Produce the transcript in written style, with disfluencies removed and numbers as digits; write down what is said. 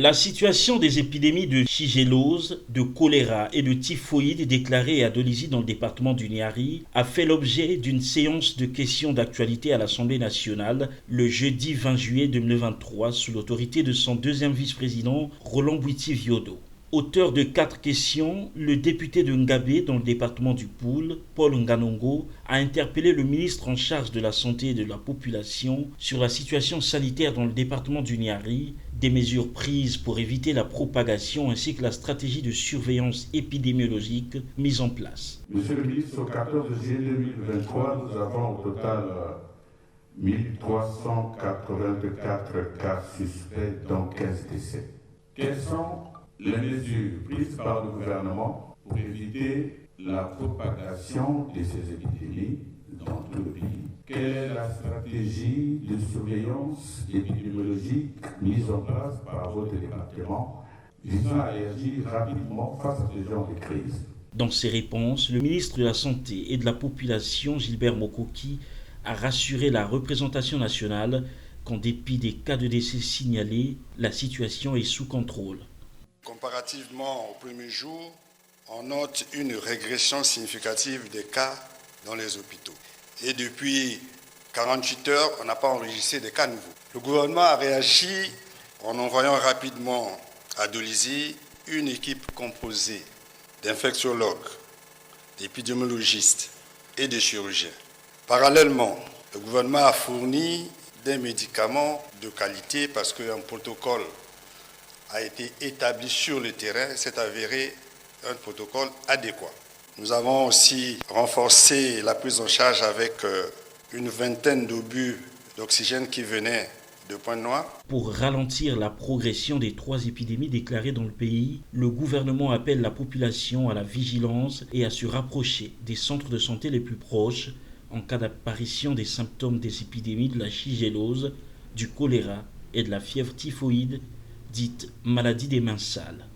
La situation des épidémies de shigellose, de choléra et de typhoïde déclarées à Dolisie dans le département du Niari a fait l'objet d'une séance de questions d'actualité à l'Assemblée nationale le jeudi 20 juillet 2023 sous l'autorité de son deuxième vice-président Roland Bouiti-Viodo. Auteur de 4 questions, le député de Ngabé dans le département du Poul, Paul Nganongo, a interpellé le ministre en charge de la santé et de la population sur la situation sanitaire dans le département du Niari, des mesures prises pour éviter la propagation ainsi que la stratégie de surveillance épidémiologique mise en place. Monsieur le ministre, au 14 juillet 2023, nous avons au total 1384 cas suspects, dont 15 décès. Quelles sont les mesures prises par le gouvernement pour éviter la propagation de ces épidémies dans tout le pays? Quelle est la stratégie de surveillance épidémiologique mise en place par votre département visant à agir rapidement face à ce genre de crise? Dans ses réponses, le ministre de la Santé et de la Population, Gilbert Mokoki, a rassuré la représentation nationale qu'en dépit des cas de décès signalés, la situation est sous contrôle. Comparativement au premier jour, on note une régression significative des cas dans les hôpitaux. Et depuis 48 heures, on n'a pas enregistré de cas nouveaux. Le gouvernement a réagi en envoyant rapidement à Dolisie une équipe composée d'infectiologues, d'épidémiologistes et de chirurgiens. Parallèlement, le gouvernement a fourni des médicaments de qualité parce qu'un protocole a été établi sur le terrain, s'est avéré un protocole adéquat. Nous avons aussi renforcé la prise en charge avec une vingtaine d'obus d'oxygène qui venaient de Pointe-Noire. Pour ralentir la progression des 3 épidémies déclarées dans le pays, le gouvernement appelle la population à la vigilance et à se rapprocher des centres de santé les plus proches en cas d'apparition des symptômes des épidémies de la shigellose, du choléra et de la fièvre typhoïde, dite maladie des mains sales.